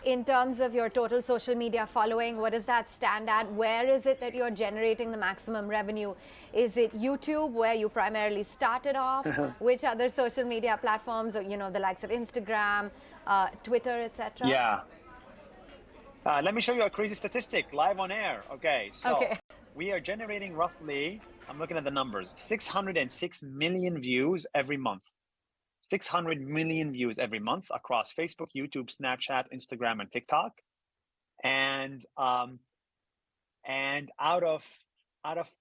in terms of your total social media following, what does that stand at? Where is it that you're generating the maximum revenue? Is it YouTube, where you primarily started off? Which other social media platforms, or, you know, the likes of Instagram, Twitter, etc.? Yeah. Let me show you a crazy statistic live on air. Okay, so Okay. we are generating roughly, I'm looking at the numbers, 606 million views every month. 600 million views every month across Facebook, YouTube, Snapchat, Instagram, and TikTok. And out of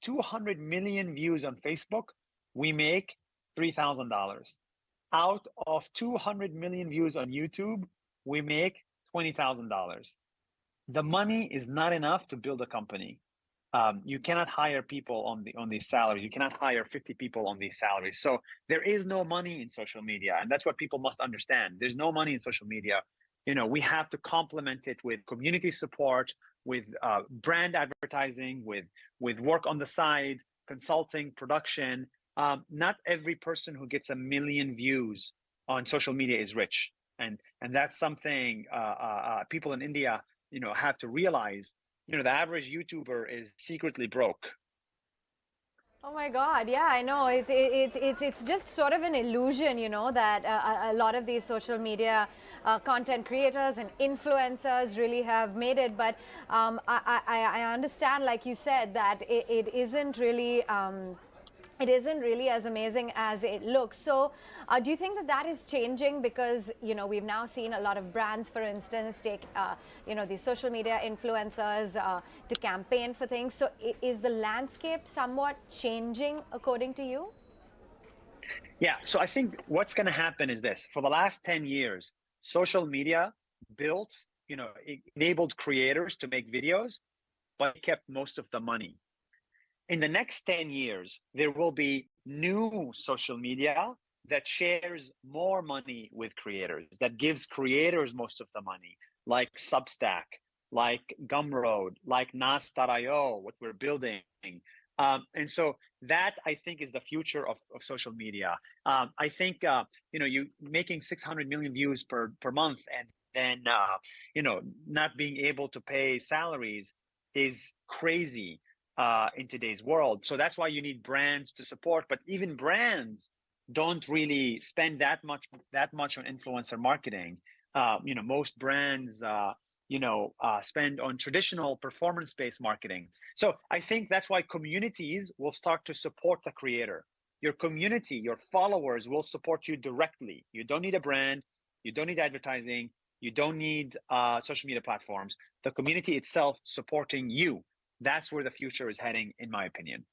200 million views on Facebook, we make $3,000. Out of 200 million views on YouTube, we make $20,000. The money is not enough to build a company. You cannot hire people on these salaries. You cannot hire 50 people on these salaries. So there is no money in social media, and that's what people must understand. There's no money in social media. You know, we have to complement it with community support, with brand advertising, with work on the side, consulting, production. Not every person who gets 1 million views on social media is rich, and that's something people in India, you know, have to realize. You know, the average YouTuber is secretly broke. Oh my God! Yeah, I know. It's just sort of an illusion, you know, that a lot of these social media content creators and influencers really have made it. But I understand, like you said, that it isn't really. It isn't really as amazing as it looks. So do you think that that is changing? Because, you know, we've now seen a lot of brands, for instance, take, you know, these social media influencers to campaign for things. So is the landscape somewhat changing according to you? Yeah, so I think what's going to happen is this. For the last 10 years, social media built, you know, enabled creators to make videos, but kept most of the money. In the next 10 years, there will be new social media that shares more money with creators, that gives creators most of the money, like Substack, like Gumroad, like Nas.io, what we're building. And so that, I think, is the future of social media. I think, you know, you making 600 million views per month, and then, you know, not being able to pay salaries is crazy in today's world. So that's why you need brands to support. But even brands don't really spend that much on influencer marketing. You know, most brands, spend on traditional performance-based marketing. So I think that's why communities will start to support the creator. Your community, your followers will support you directly. You don't need a brand. You don't need advertising. You don't need social media platforms. The community itself supporting you. That's where the future is heading, in my opinion.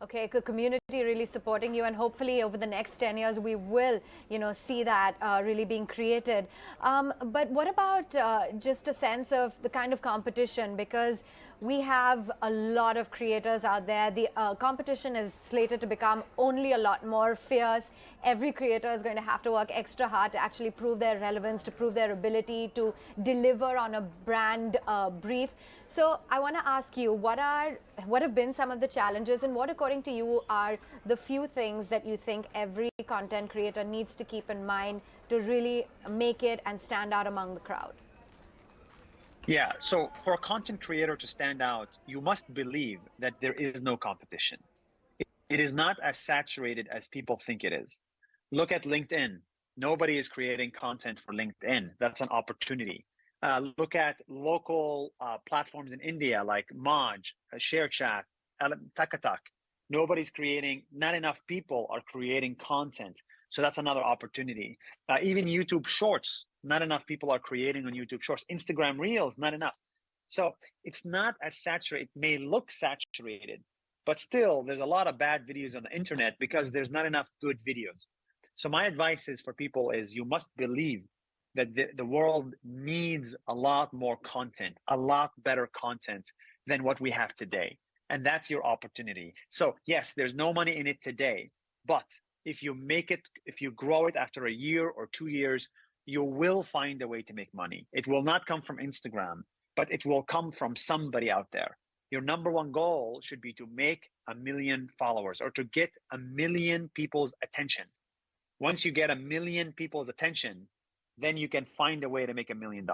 Okay, the community really supporting you, and hopefully over the next 10 years we will, you know, see that really being created. But what about just a sense of the kind of competition? Because we have a lot of creators out there. The competition is slated to become only a lot more fierce. Every creator is going to have to work extra hard to actually prove their relevance, to prove their ability to deliver on a brand brief. So I want to ask you, what have been some of the challenges, and what, according to you, are the few things that you think every content creator needs to keep in mind to really make it and stand out among the crowd? Yeah, so for a content creator to stand out, you must believe that there is no competition. It is not as saturated as people think it is. Look at LinkedIn. Nobody is creating content for LinkedIn. That's an opportunity. Look at local platforms in India like Moj, ShareChat, Takatak. Nobody's creating, not enough people are creating content. So that's another opportunity. Even YouTube Shorts, not enough people are creating on YouTube Shorts. Instagram Reels, not enough. So it's not as saturated. It may look saturated, but still there's a lot of bad videos on the internet because there's not enough good videos. So my advice is for people is you must believe that the world needs a lot more content, a lot better content than what we have today. And that's your opportunity. So yes, there's no money in it today, but if you make it, if you grow it after a year or 2 years, you will find a way to make money. It will not come from Instagram, but it will come from somebody out there. Your number one goal should be to make 1 million followers or to get 1 million people's attention. Once you get 1 million people's attention, then you can find a way to make $1 million.